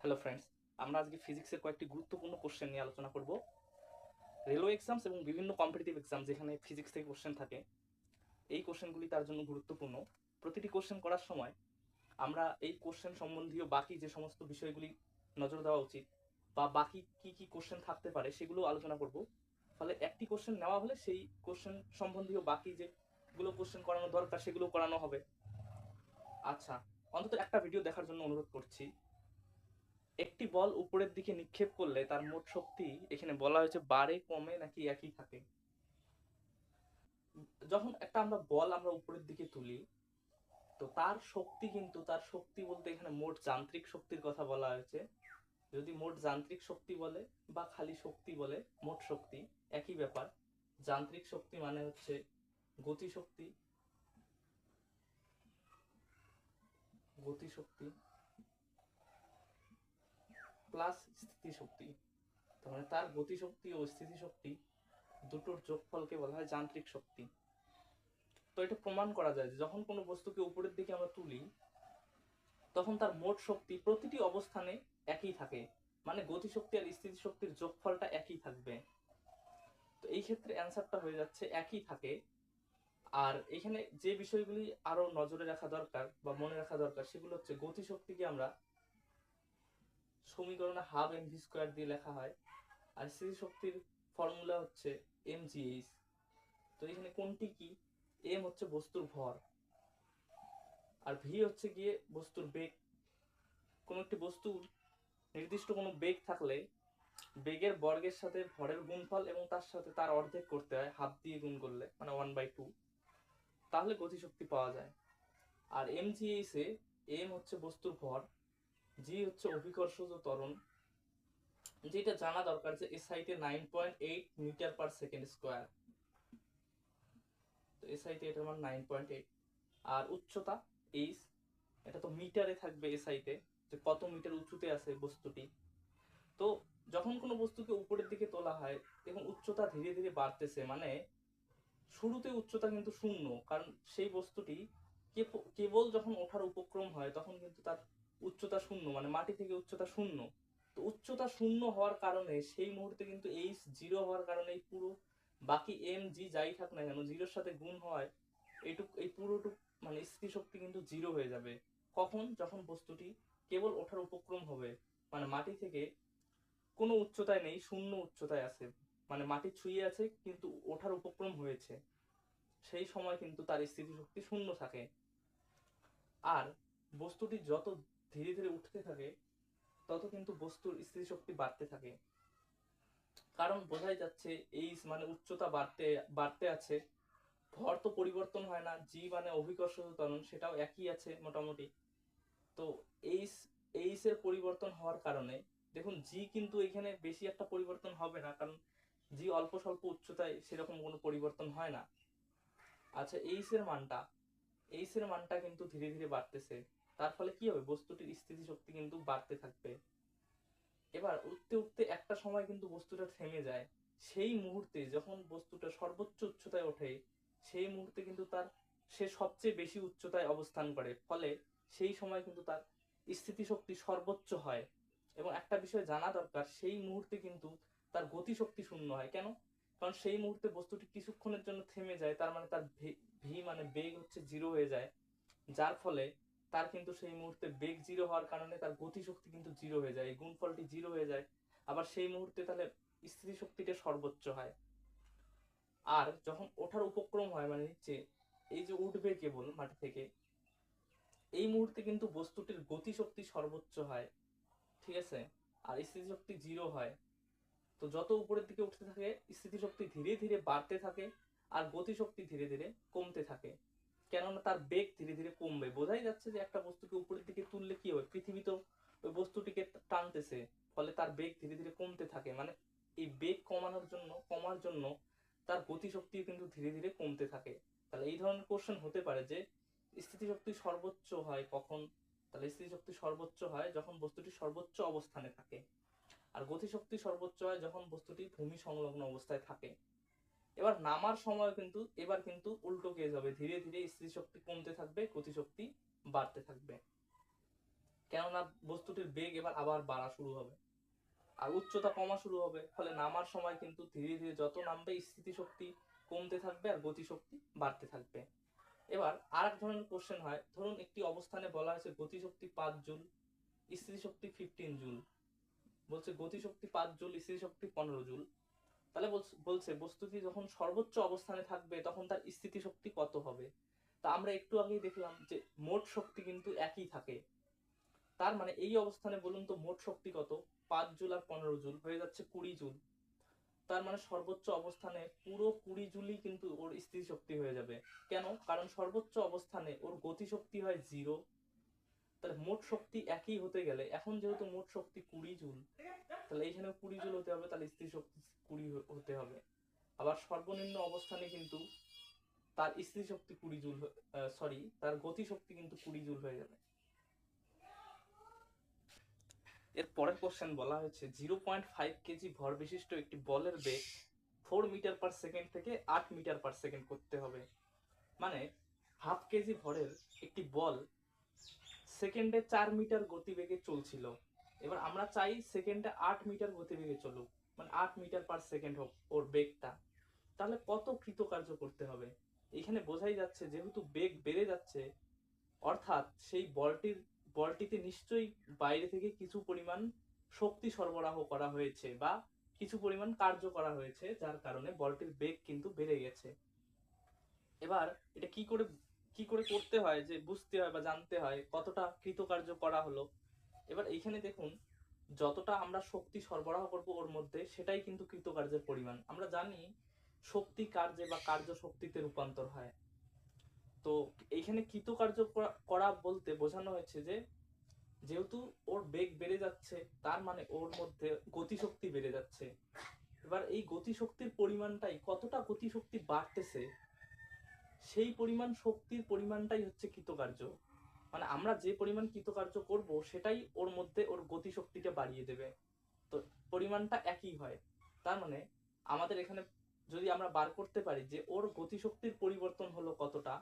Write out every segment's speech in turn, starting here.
Hello friends, আমরা আজকে ফিজিক্সের কয়েকটি গুরুত্বপূর্ণ কোশ্চেন নিয়ে আলোচনা করব। রেলওয়ে এক্সামস এবং বিভিন্ন কম্পিটিটিভ এক্সাম যেখানে ফিজিক্স থেকে কোশ্চেন থাকে, এই কোশ্চেনগুলি তার জন্য গুরুত্বপূর্ণ। প্রতিটি কোশ্চেন করার সময় আমরা এই কোশ্চেন সম্বন্ধীয় বাকি যে সমস্ত বিষয়গুলি নজর দেওয়া উচিত বা বাকি কি কি কোশ্চেন থাকতে পারে সেগুলো আলোচনা করব। ফলে একটি কোশ্চেন নেওয়া হলে সেই কোশ্চেন সম্বন্ধীয় বাকি যেগুলো কোশ্চেন করানো দরকার সেগুলো করানো হবে। আচ্ছা, অন্তত একটা ভিডিও দেখার জন্য অনুরোধ করছি। একটি বল উপরের দিকে নিক্ষেপ করলে তার মোট শক্তি এখানে বলা হয়েছে বাড়ে, কমে নাকি একই থাকে। যখন আমরা বল উপরের দিকে তুলি, তো তার শক্তি বলতে এখানে মোট যান্ত্রিক শক্তির কথা বলা হয়েছে। যদি মোট যান্ত্রিক শক্তি বলে বা খালি শক্তি বলে, মোট শক্তি একই ব্যাপার। যান্ত্রিক শক্তি মানে হচ্ছে গতি শক্তি, প্লাস স্থিতি শক্তি। তার মানে তার গতি শক্তি ও স্থিতি শক্তি দুটোর যোগফলকে বলা হয় যান্ত্রিক শক্তি। তো এটা প্রমাণ করা যায় যে যখন কোনো বস্তুকে উপরের দিকে আমরা তুলি, তখন তার মোট শক্তি প্রতিটি অবস্থানে একই থাকে, মানে গতিশক্তি আর স্থিতি শক্তির যোগফলটা একই থাকবে। তো এই ক্ষেত্রে অ্যান্সারটা হয়ে যাচ্ছে একই থাকে। আর এখানে যে বিষয়গুলি আরো নজরে রাখা দরকার বা মনে রাখা দরকার সেগুলো হচ্ছে গতিশক্তিকে আমরা সমীকরণে হাফ এম ভি স্কোয়ার দিয়ে লেখা হয়, আর স্থিতি শক্তির ফর্মুলা হচ্ছে এম জি এইচ। তো এখানে কোনটি কি? এম হচ্ছে বস্তুর ভর, আর ভি হচ্ছে গিয়ে বস্তুর বেগ। কোন একটি বস্তুর নির্দিষ্ট কোনো বেগ থাকলে বেগের বর্গের সাথে ভরের গুণফল এবং তার সাথে তার অর্ধেক করতে হয়, হাফ দিয়ে গুণ করলে মানে 1/2, তাহলে গতিশক্তি পাওয়া যায়। আর এমজিএইচ এ এম হচ্ছে বস্তুর ভর, জি হচ্ছে অভিকর্ষজ ত্বরণ, যেটা জানা দরকার যে এসআইতে 9.8 মিটার পার সেকেন্ড স্কোয়ার। তো এসআইতে এটার মান 9.8। আর উচ্চতা এইচ, এটা তো মিটারে থাকবে এসআইতে, যে কত মিটার উঁচুতে আছে বস্তুটি। তো যখন কোনো বস্তুকে উপরের দিকে তোলা হয়, দেখুন উচ্চতা ধীরে ধীরে বাড়তেছে, মানে শুরুতে উচ্চতা কিন্তু শূন্য, কারণ সেই বস্তুটি কেবল যখন ওঠার উপক্রম হয় তখন কিন্তু তার উচ্চতা শূন্য, মানে মাটি থেকে উচ্চতা শূন্য। তো উচ্চতা শূন্য হওয়ার কারণে সেই মুহূর্তে কিন্তু এইচ জিরো হওয়ার কারণে এই পুরো বাকি এম জি যাই থাক না কেন জিরোর সাথে গুণ হয়, এই পুরোটুক মানে স্থিতিশক্তি কিন্তু জিরো হয়ে যাবে। কখন? যখন বস্তুটি কেবল ওঠার উপক্রম হবে, মানে মাটি থেকে কোনো উচ্চতায় নেই, শূন্য উচ্চতায় আছে, মানে মাটি ছুঁয়ে আছে কিন্তু ওঠার উপক্রম হয়েছে, সেই সময় কিন্তু তার স্থিতিশক্তি শূন্য থাকে। আর বস্তুটি যত ধীরে ধীরে উঠতে থাকে তত কিন্তু বস্তুর স্থিতিশক্তি বাড়তে থাকে, কারণ বোঝাই যাচ্ছে এইচ মানে উচ্চতা বাড়তে বাড়তে আছে, ভর তো পরিবর্তন হয় না, জি মানে অভিকর্ষজ ত্বরণ সেটাও একই আছে মোটামুটি। তো এইচ এইচ এর পরিবর্তন হওয়ার কারণে দেখুন জি কিন্তু এখানে বেশি একটা পরিবর্তন হবে না, কারণ জি অল্প স্বল্প উচ্চতায় সেরকম কোনো পরিবর্তন হয় না। আচ্ছা, এইচ এর মানটা কিন্তু ধীরে ধীরে বাড়তেছে, তার ফলে কি হবে? বস্তুটির স্থিতিশক্তি কিন্তু বাড়তে থাকবে। এবার উঠতে উঠতে একটা সময় কিন্তু বস্তুটা থেমে যায়, সেই মুহূর্তে যখন বস্তুটা সর্বোচ্চ উচ্চতায় ওঠে সেই মুহূর্তে কিন্তু সে সবচেয়ে বেশি উচ্চতায় অবস্থান করে, ফলে সেই সময় কিন্তু তার স্থিতিশক্তি সর্বোচ্চ হয়। এবং একটা বিষয় জানা দরকার, সেই মুহূর্তে কিন্তু তার গতিশক্তি শূন্য হয়। কেন? কারণ সেই মুহূর্তে বস্তুটি কিছুক্ষণের জন্য থেমে যায়, তার মানে তার ভি মানে বেগ হচ্ছে জিরো হয়ে যায়, যার ফলে তার কিন্তু সেই মুহূর্তে বেগ জিরো হওয়ার কারণে তার গতিশক্তি কিন্তু জিরো হয়ে যায়, এই গুণফলটি জিরো হয়ে যায়। আবার সেই মুহূর্তে তাহলে স্থিতিশক্তিটা সর্বোচ্চ হয়। আর যখন ওঠার উপক্রম হয়, মানে নিচে এই যে উঠবে কেবল মাটি থেকে, এই মুহূর্তে কিন্তু বস্তুটির গতিশক্তি সর্বোচ্চ হয়, ঠিক আছে, আর স্থিতিশক্তি জিরো হয়। তো যত উপরের দিকে উঠতে থাকে স্থিতিশক্তি ধীরে ধীরে বাড়তে থাকে আর গতিশক্তি ধীরে ধীরে কমতে থাকে, কেননা তার বেগ ধীরে ধীরে কমবে। বোঝাই যাচ্ছে যে একটা বস্তুকে উপরের দিকে তুললে কি হয়, পৃথিবী তো ওই বস্তুটিকে টানতেছে, ফলে তার বেগ ধীরে ধীরে কমতে থাকে, মানে এই বেগ কমার জন্য তার গতিশক্তি কিন্তু ধীরে ধীরে কমতে থাকে। তাহলে এই ধরনের কোশ্চেন হতে পারে যে স্থিতিশক্তি সর্বোচ্চ হয় কখন? তাহলে স্থিতিশক্তি সর্বোচ্চ হয় যখন বস্তুটি সর্বোচ্চ অবস্থানে থাকে, আর গতিশক্তি সর্বোচ্চ হয় যখন বস্তুটি ভূমি সংলগ্ন অবস্থায় থাকে। এবার নামার সময় কিন্তু উল্টো কেস হবে, ধীরে ধীরে স্থিতিশক্তি কমতে থাকবে, গতিশক্তি বাড়তে থাকবে। কেননা বস্তুটির বেগ এবার আবার বাড়া শুরু হবে আর উচ্চতা কমা শুরু হবে, ফলে নামার সময় কিন্তু ধীরে ধীরে যত নামবে স্থিতিশক্তি কমতে থাকবে আর গতিশক্তি বাড়তে থাকবে। এবার আর এক ধরনের কোশ্চেন হয়, ধরুন একটি অবস্থানে বলা হয়েছে গতিশক্তি 5 জুল, স্থিতিশক্তি 15 জুল। বলছে গতিশক্তি 5 জুল, স্থিতিশক্তি 15 জুল। তাহলে বলছে বস্তুটি যখন সর্বোচ্চ অবস্থানে থাকবে তখন তার স্থিতিশক্তি কত হবে। তা আমরা একটু আগেই দেখলাম যে মোট শক্তি কিন্তু একই থাকে। তার মানে এই অবস্থানে বলুন তো মোট শক্তি কত? 5 জুল আর 15 জুল হয়ে যাচ্ছে 20 জুল। তার মানে সর্বোচ্চ অবস্থানে পুরো 20 জুলই কিন্তু ওর স্থিতিশক্তি হয়ে যাবে। কেন? কারণ সর্বোচ্চ অবস্থানে ওর গতিশক্তি হয় 0। তাহলে মোট শক্তি একই হতে গেলে এখন যেহেতু মোট শক্তি 20 জুল, তাহলে এইখানে 20 জুল হতে হবে, তাহলে স্থিতিশক্তি 20 হতে হবে। আবার সর্বনিম্ন অবস্থানে কিন্তু তার স্থিতিশক্তি 20 জুল, তার গতিশক্তি কিন্তু 20 জুল হয়ে যাবে। এর পরের কোশ্চেন বলা হয়েছে 0.5 কেজি ভর বিশিষ্ট একটি বলের বেগ 4 মিটার পার সেকেন্ড থেকে 8 মিটার পার সেকেন্ড করতে হবে। মানে হাফ কেজি ভরের একটি বল সেকেন্ডে 4 মিটার গতিবেগে চলছিল। এবার আমরা চাই সেকেন্ডে 8 মিটার গতিবেগে চলুক, মানে 8 মিটার পার সেকেন্ড হোক ওর বেগটা। তাহলে কত কৃতকার্য করতে হবে? এখানে বোঝাই যাচ্ছে যেহেতু বেগ বেড়ে যাচ্ছে, অর্থাৎ সেই বলটিতে নিশ্চয়ই বাইরে থেকে কিছু পরিমাণ শক্তি সরবরাহ করা হয়েছে বা কিছু পরিমাণ কার্য করা হয়েছে, যার কারণে বলটির বেগ কিন্তু বেড়ে গেছে। এবার এটা কি করে করতে হয়, যে বুঝতে হয় বা জানতে হয় কতটা কৃতকার্য করা হলো। এবার এইখানে দেখুন, যতটা আমরা শক্তি সরবরাহ করব ওর মধ্যে সেটাই কিন্তু কৃতকার্যের পরিমাণ। আমরা জানি শক্তি কার্যে বা কার্য শক্তিতে রূপান্তর হয়। তো এইখানে কৃতকার্য করা বলতে বোঝানো হয়েছে যে যেহেতু ওর বেগ বেড়ে যাচ্ছে তার মানে ওর মধ্যে গতিশক্তি বেড়ে যাচ্ছে। এবার এই গতিশক্তির পরিমাণটাই, কতটা গতিশক্তি বাড়তেছে সেই পরিমাণ শক্তির পরিমাণটাই হচ্ছে কৃতকার্য। মানে আমরা যে পরিমাণ কৃতকার্য করব সেটাই ওর মধ্যে ওর গতিশক্তিটা বাড়িয়ে দেবে। তো পরিমাণটা একই হয়। তার মানে আমাদের এখানে যদি আমরা বার করতে পারি যে ওর গতিশক্তির পরিবর্তন হলো কতটা,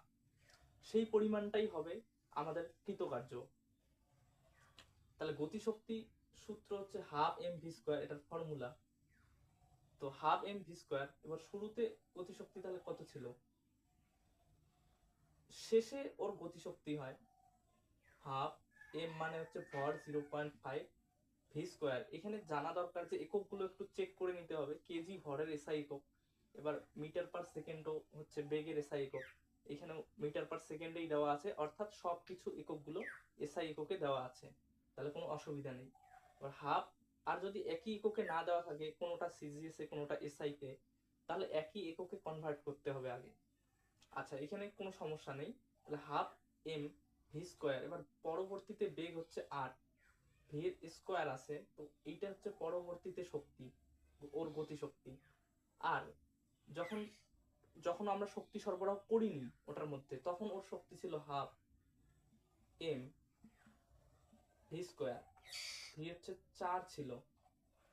সেই পরিমাণটাই হবে আমাদের কৃতকার্য। তাহলে গতিশক্তি সূত্র হচ্ছে হাফ এম ভি স্কোয়ার, এটার ফর্মুলা। তো হাফ এম ভি স্কোয়ার, এবার শুরুতে গতিশক্তি তাহলে কত ছিল, শেষে ওর গতিশক্তি হয় হাফ এম মানে হচ্ছে ভর 0.5 ভি স্কোয়ার। এখানে জানা দরকার যে এককগুলো একটু চেক করে নিতে হবে। কেজি ভরের এসআই একক, এবার মিটার পার সেকেন্ডও হচ্ছে বেগের এসআই একক। এখানে মিটার পার সেকেন্ডেই দেওয়া আছে, অর্থাৎ সবকিছু এককগুলো এসআই এককে দেওয়া আছে, তাহলে কোনো অসুবিধা নেই। এবার হাফ, আর যদি একই এককে না দেওয়া থাকে, কোনোটা সিজিএস এ কোনোটা এসআই তে, তাহলে একই এককে কনভার্ট করতে হবে আগে। আচ্ছা, এখানে কোনো সমস্যা নেই। তাহলে হাফ এম ভি স্কোয়ার, এবার পরবর্তীতে বেগ হচ্ছে 8, ভি স্কোয়ার আছে, তো এইটা হচ্ছে পরবর্তীতে শক্তি, ওর গতি শক্তি। আর যখন যখন আমরা শক্তি সরবরাহ করিনি ওটার মধ্যে, তখন ওর শক্তি ছিল half M V square, V হচ্ছে 4 ছিল।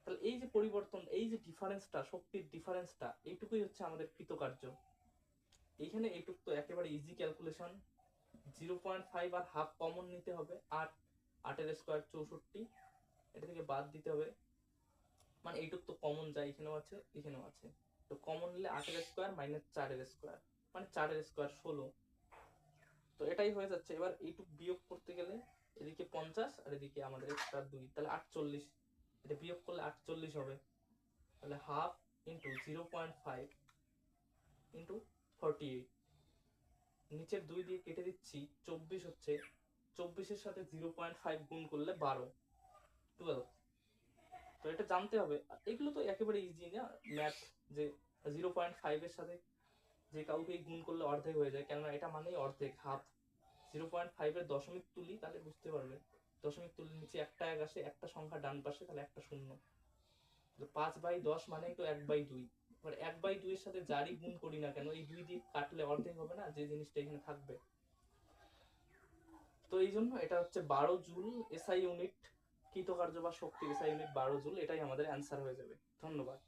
তাহলে এই যে পরিবর্তন, এই যে ডিফারেন্সটা, শক্তির ডিফারেন্সটা, এইটুকুই হচ্ছে আমাদের কৃতকার্য। এইখানে এইটুকু তো একেবারে ইজি ক্যালকুলেশন। 0.5 আর হাফ কমন নিতে হবে, 8, 8 এর স্কোয়ার 64, এটা থেকে বাদ দিতে হবে। মানে এইটুক তো কমন যায়, এখানেও আছে এখানেও আছে, তো কমন নিলে 8 এর স্কোয়ার মাইনাস 4 এর স্কোয়ার, মানে 4 এর স্কোয়ার 16। তো এটাই হয়ে যাচ্ছে। এবার এইটুক বিয়োগ করতে গেলে এদিকে 50 আর এদিকে আমাদের এক্সট্রা 2, তাহলে 48। এটা বিয়োগ করলে 48 হবে। তাহলে হাফ ইন্টু 0.5 ইন্টু 48, নিচের 2 দিয়ে কেটে দিচ্ছি, 24 হচ্ছে। 24 এর সাথে 0.5 গুণ করলে 12, 12। তো এটা জানতে হবে। এগুলো তো একেবারে ইজি না ম্যাথ, যে 0.5 এর সাথে যে কাউকে গুণ করলে অর্ধেক হয়ে যায়, কেননা এটা মানেই অর্ধেক, হাফ। 0.5 এর দশমিক তুলি, তাহলে বুঝতে পারবে। দশমিক তুলির নিচে একটা 1 আসে, একটা সংখ্যা ডান পাশে, তাহলে একটা শূন্য। 5/10 মানেই তো 1/2। এবার 1/2 এর সাথে যারই গুণ করি না কেন, এই 2 দিয়ে কাটলে অর্ধেক হবে না, যে জিনিসটা এখানে থাকবে। তো এই জন্য এটা হচ্ছে 12 জুল এসআই ইউনিট, কৃতকার্য বা শক্তি এসআই ইউনিট 12 জুল, এটাই আমাদের অ্যান্সার হয়ে যাবে। ধন্যবাদ।